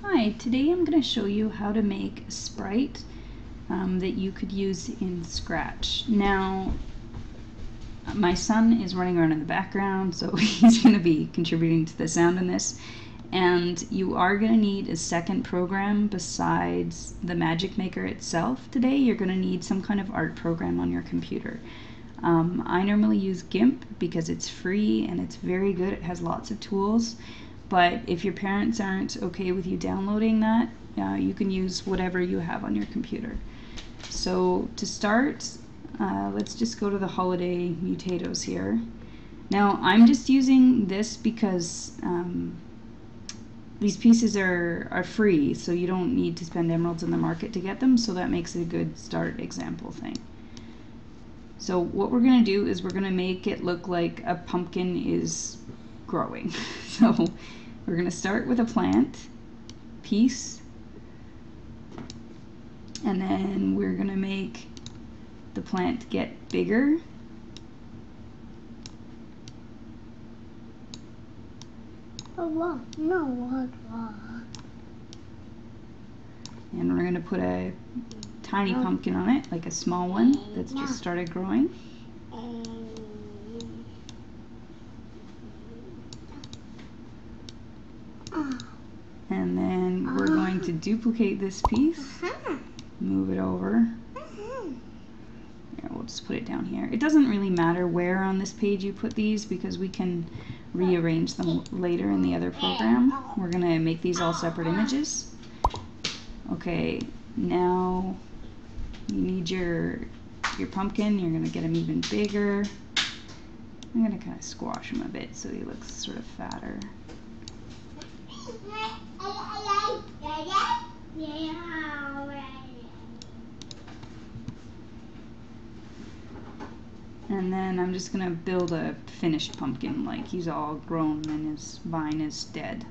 Hi, today I'm going to show you how to make a sprite that you could use in Scratch. Now, my son is running around in the background, so he's going to be contributing to the sound in this. And you are going to need a second program besides the Magic Maker itself today. You're going to need some kind of art program on your computer. I normally use Gimp because it's free and it's very good. It has lots of tools. But if your parents aren't okay with you downloading that, you can use whatever you have on your computer. So to start, let's just go to the holiday mutatos here. Now I'm just using this because these pieces are free, so you don't need to spend emeralds in the market to get them, so that makes it a good start example thing. So what we're going to do is we're going to make it look like a pumpkin is growing. So we're going to start with a plant piece, and then we're going to make the plant get bigger. And we're going to put a tiny pumpkin on it, like a small one that's just started growing. And then we're going to duplicate this piece, move it over. Here, we'll just put it down here. It doesn't really matter where on this page you put these because we can rearrange them later in the other program. We're going to make these all separate images. Okay, now you need your pumpkin. You're going to get him even bigger. I'm going to kind of squash him a bit so he looks sort of fatter. And then I'm just going to build a finished pumpkin, like he's all grown and his vine is dead.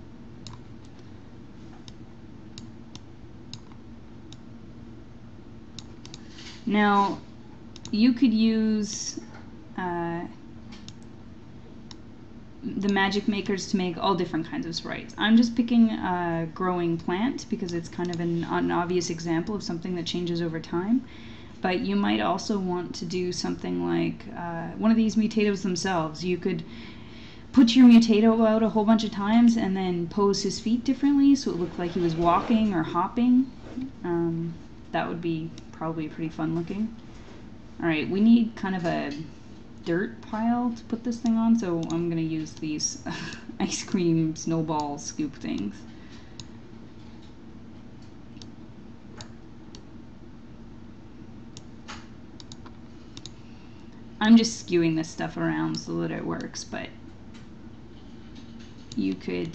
Now, you could use the Magic Makers to make all different kinds of sprites. I'm just picking a growing plant because it's kind of an obvious example of something that changes over time. But you might also want to do something like one of these mutatos themselves. You could put your mutato out a whole bunch of times and then pose his feet differently so it looked like he was walking or hopping. That would be probably pretty fun looking. Alright, we need kind of a dirt pile to put this thing on, so I'm going to use these ice cream snowball scoop things. I'm just skewing this stuff around so that it works, but you could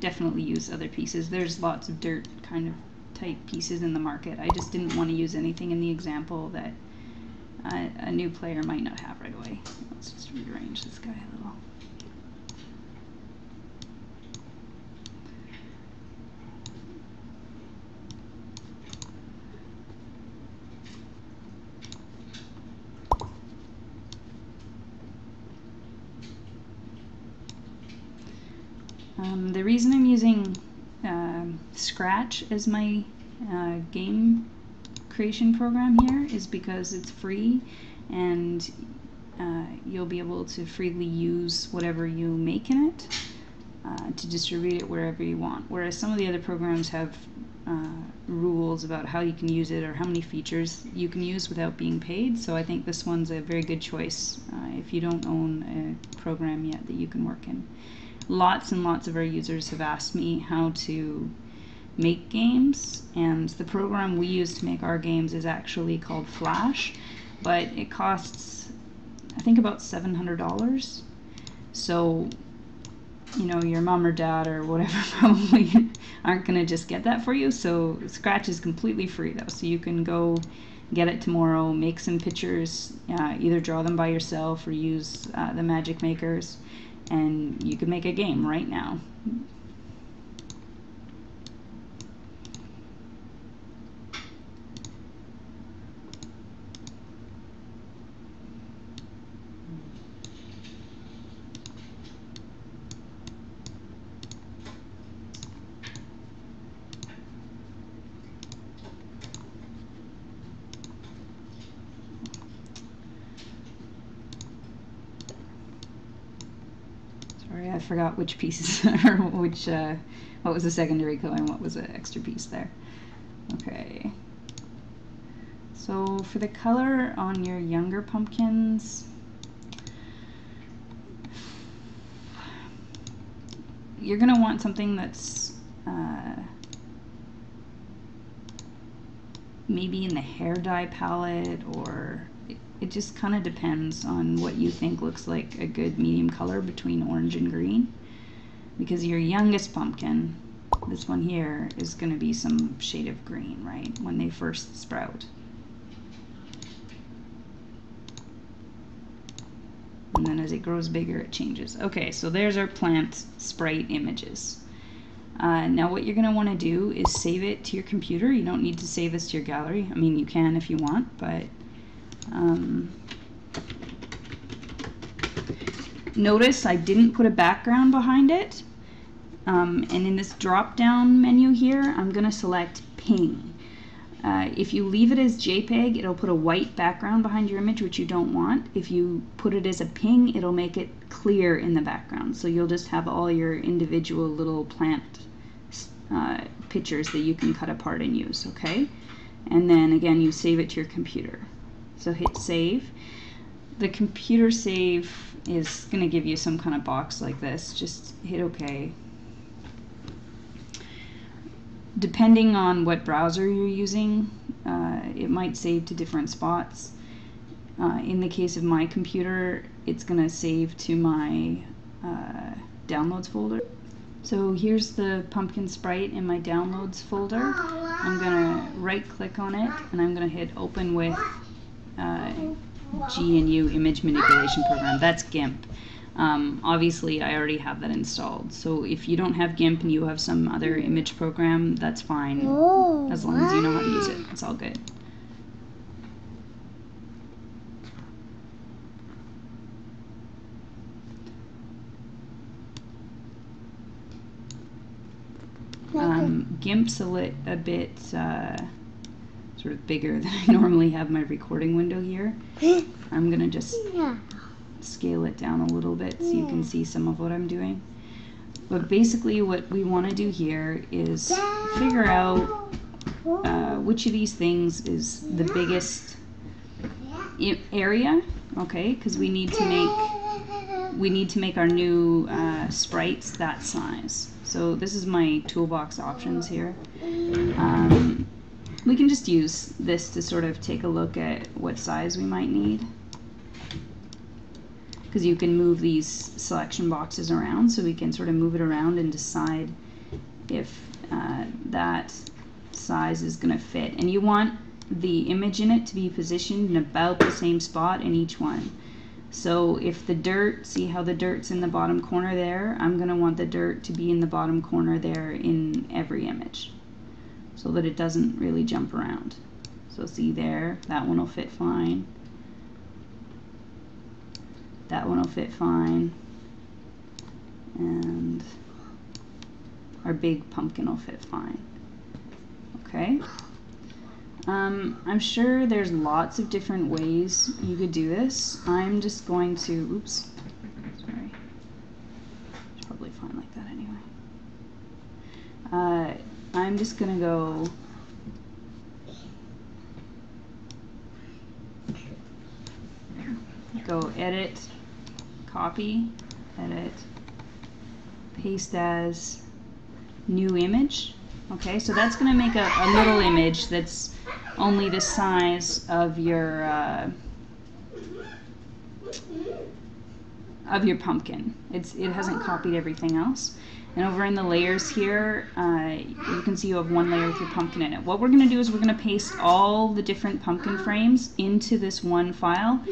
definitely use other pieces. There's lots of dirt kind of type pieces in the market. I just didn't want to use anything in the example that a new player might not have right away. Let's just rearrange this guy a little. The reason I'm using Scratch as my game creation program here is because it's free and you'll be able to freely use whatever you make in it to distribute it wherever you want. Whereas some of the other programs have rules about how you can use it or how many features you can use without being paid, so I think this one's a very good choice if you don't own a program yet that you can work in. Lots and lots of our users have asked me how to make games, and the program we use to make our games is actually called Flash, but it costs I think about $700. So you know, your mom or dad or whatever probably aren't going to just get that for you, so Scratch is completely free though, so you can go get it tomorrow, make some pictures, either draw them by yourself or use the Magic Makers, and you can make a game right now. forgot which pieces or which what was the secondary color and what was the extra piece there. Okay. So for the color on your younger pumpkins, you're going to want something that's maybe in the hair dye palette, or it just kind of depends on what you think looks like a good medium color between orange and green. Because your youngest pumpkin, this one here, is going to be some shade of green, right, when they first sprout. And then as it grows bigger, it changes. Okay, so there's our plant sprite images. Now what you're going to want to do is save it to your computer. You don't need to save this to your gallery. I mean, you can if you want, but notice I didn't put a background behind it. And in this drop-down menu here, I'm going to select ping. If you leave it as JPEG, it'll put a white background behind your image, which you don't want. If you put it as a ping, it'll make it clear in the background. So you'll just have all your individual little plant pictures that you can cut apart and use, okay? And then again, you save it to your computer. So hit save. The computer save is going to give you some kind of box like this. Just hit OK. Depending on what browser you're using, it might save to different spots. In the case of my computer, it's going to save to my downloads folder. So here's the pumpkin sprite in my downloads folder. I'm going to right click on it and I'm going to hit open with GNU image manipulation program. That's Gimp. Obviously I already have that installed, so if you don't have Gimp and you have some other image program, that's fine, as long as you know how to use it. It's all good. Gimp's a bit sort of bigger than I normally have my recording window here. I'm gonna just scale it down a little bit so you can see some of what I'm doing. But basically what we want to do here is figure out which of these things is the biggest area, okay? Because we need to make our new sprites that size. So this is my toolbox options here. We can just use this to sort of take a look at what size we might need, because you can move these selection boxes around, so we can sort of move it around and decide if that size is going to fit. And you want the image in it to be positioned in about the same spot in each one. So if the dirt, see how the dirt's in the bottom corner there? I'm going to want the dirt to be in the bottom corner there in every image, so that it doesn't really jump around. So see there, that one will fit fine. That one will fit fine. And our big pumpkin will fit fine. Okay. I'm sure there's lots of different ways you could do this. I'm just going to, oops, sorry. It's probably fine like that anyway. I'm just gonna go edit, copy, edit, paste as new image. Okay, so that's going to make a little image that's only the size of your pumpkin. It hasn't copied everything else. And over in the layers here, you can see you have one layer with your pumpkin in it. What we're going to do is we're going to paste all the different pumpkin frames into this one file.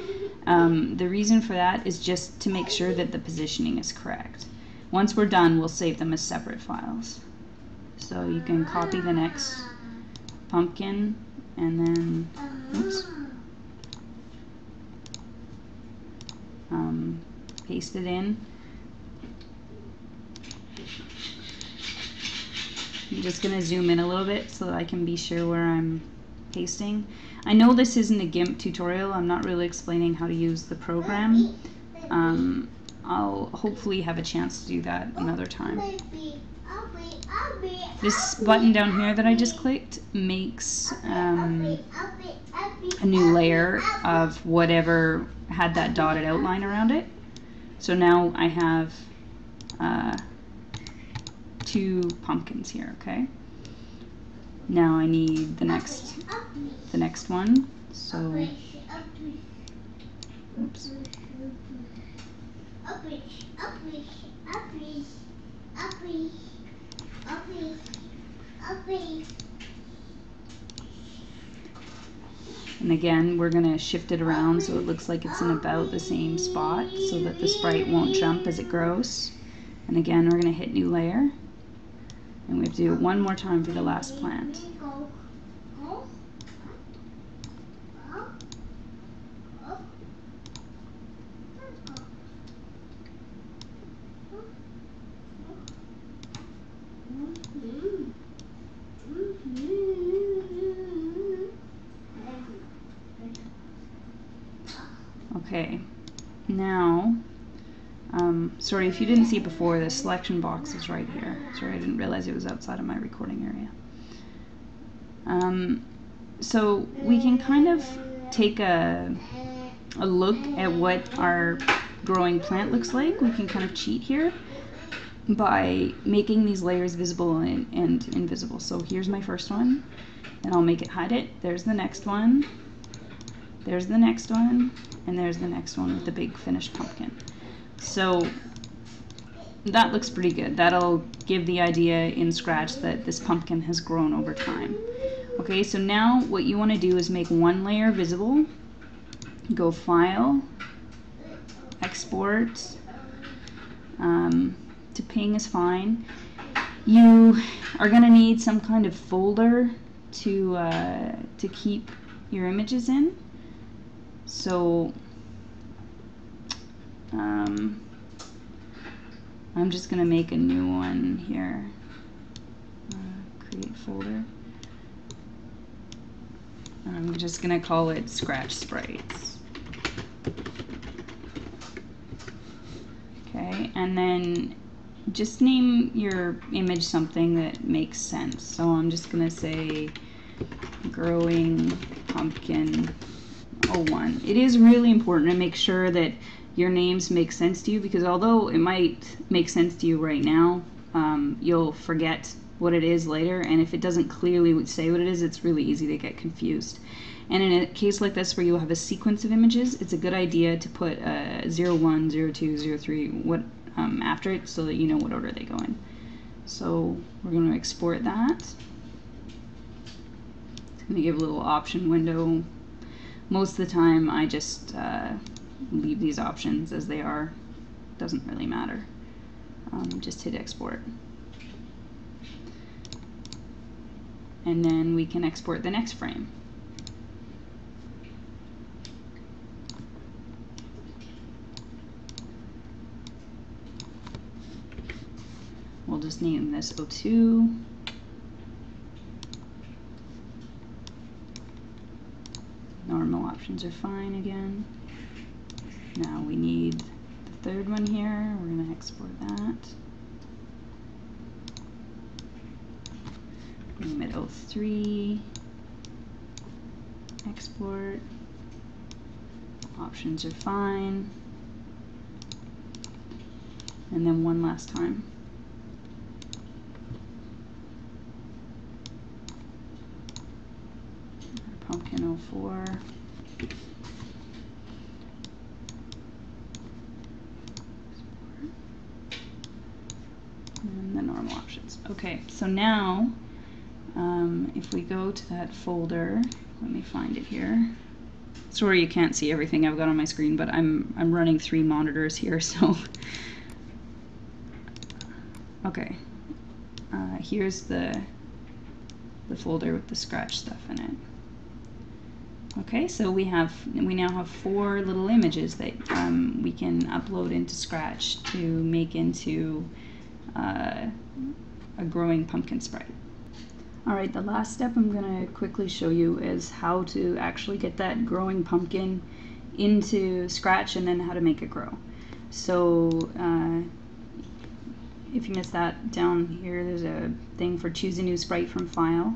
The reason for that is just to make sure that the positioning is correct. Once we're done, we'll save them as separate files. So you can copy the next pumpkin and then, oops, paste it in. I'm just going to zoom in a little bit so that I can be sure where I'm pasting. I know this isn't a GIMP tutorial. I'm not really explaining how to use the program. I'll hopefully have a chance to do that another time. This button down here that I just clicked makes a new layer of whatever had that dotted outline around it. So now I have 2 pumpkins here, okay? Now I need the next one. So, oops. And again, we're going to shift it around so it looks like it's in about the same spot so that the sprite won't jump as it grows. And again, we're going to hit new layer. And we have to do it one more time for the last plant. Okay, now, sorry if you didn't see it before, the selection box is right here. Sorry, I didn't realize it was outside of my recording area. So we can kind of take a look at what our growing plant looks like. We can kind of cheat here by making these layers visible and invisible. So here's my first one, and I'll make it hide it. There's the next one. There's the next one, and there's the next one with the big finished pumpkin. So that looks pretty good. That'll give the idea in Scratch that this pumpkin has grown over time. Okay, so now what you want to do is make one layer visible. Go File, Export, to ping is fine. You are going to need some kind of folder to keep your images in. So I'm just going to make a new one here. Create folder. I'm just going to call it Scratch Sprites. Okay, and then just name your image something that makes sense. So I'm just going to say Growing Pumpkin 01. It is really important to make sure that your names make sense to you, because although it might make sense to you right now, you'll forget what it is later, and if it doesn't clearly say what it is, it's really easy to get confused. And in a case like this where you have a sequence of images, it's a good idea to put 01, 02, 03 after it so that you know what order they go in. So we're going to export that. It's going to give a little option window. Most of the time I just leave these options as they are. Doesn't really matter. Just hit export. And then we can export the next frame. We'll just name this 02. Normal options are fine again. Now we need the third one here. We're going to export that. Name it 03. Export. Options are fine. And then one last time. Pumpkin 04. And the normal options. Okay, so now if we go to that folder, let me find it here. Sorry you can't see everything I've got on my screen, but I'm running 3 monitors here, so okay. Here's the folder with the Scratch stuff in it. Okay, so we now have 4 little images that we can upload into Scratch to make into a growing pumpkin sprite. Alright, the last step I'm going to quickly show you is how to actually get that growing pumpkin into Scratch and then how to make it grow. So if you missed that, down here there's a thing for choose a new sprite from file.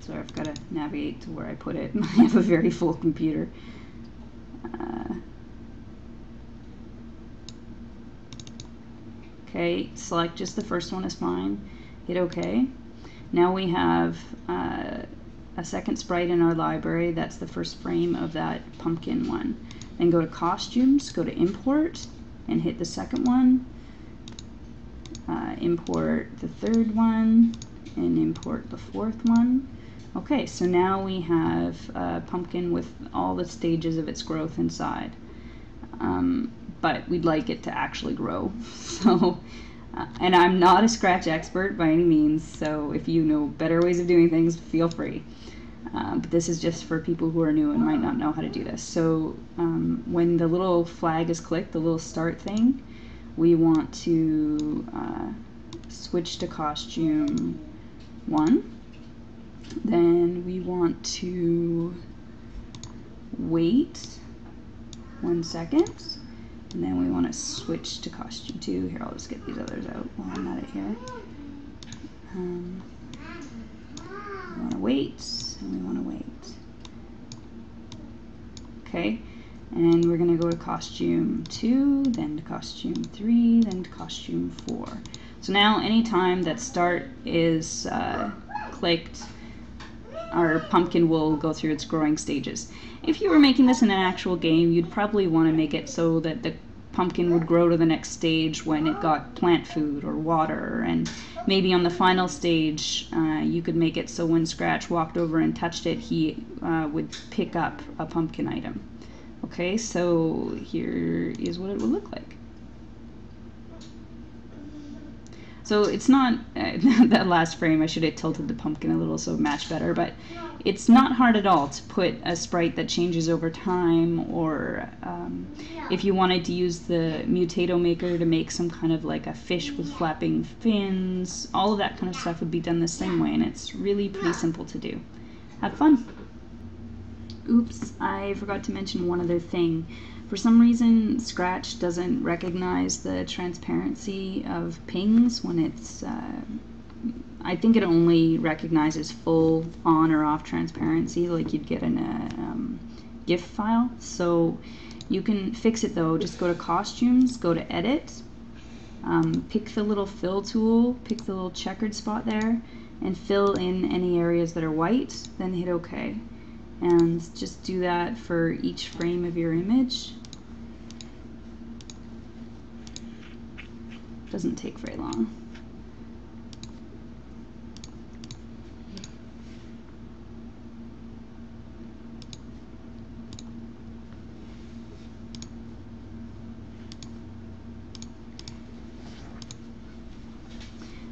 So I've got to navigate to where I put it. I have a very full computer. Okay, select just the first one is fine. Hit OK. Now we have a second sprite in our library. That's the first frame of that pumpkin one. Then go to costumes, go to import, and hit the second one. Import the third one, and import the fourth one. Okay, so now we have a pumpkin with all the stages of its growth inside. But we'd like it to actually grow. So, and I'm not a Scratch expert by any means, so if you know better ways of doing things, feel free. But this is just for people who are new and might not know how to do this. So when the little flag is clicked, the little start thing, we want to switch to costume 1. Then we want to wait 1 second. And then we want to switch to costume 2. Here, I'll just get these others out while I'm at it here. We want to wait, and we want to wait. Okay, and we're going to go to costume 2, then to costume 3, then to costume 4. So now anytime that start is clicked, our pumpkin will go through its growing stages. If you were making this in an actual game, you'd probably want to make it so that the pumpkin would grow to the next stage when it got plant food or water, and maybe on the final stage you could make it so when Scratch walked over and touched it, he would pick up a pumpkin item. Okay, so here is what it would look like. So it's not, that last frame, I should have tilted the pumpkin a little so it matched better, but it's not hard at all to put a sprite that changes over time, or if you wanted to use the Mutato Maker to make some kind of like a fish with flapping fins, all of that kind of stuff would be done the same way, and it's really pretty simple to do. Have fun! Oops, I forgot to mention one other thing. For some reason, Scratch doesn't recognize the transparency of pings when it's, I think it only recognizes full on or off transparency like you'd get in a GIF file. So you can fix it though. Just go to Costumes, go to Edit, pick the little fill tool, pick the little checkered spot there, and fill in any areas that are white, then hit OK. And just do that for each frame of your image. Doesn't take very long.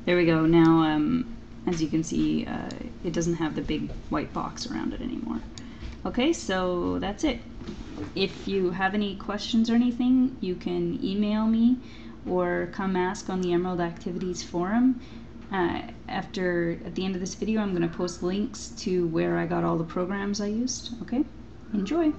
There we go. Now, as you can see, it doesn't have the big white box around it anymore. Okay, so that's it. If you have any questions or anything, you can email me or come ask on the Emerald Activities forum. At the end of this video, I'm going to post links to where I got all the programs I used. Okay, enjoy!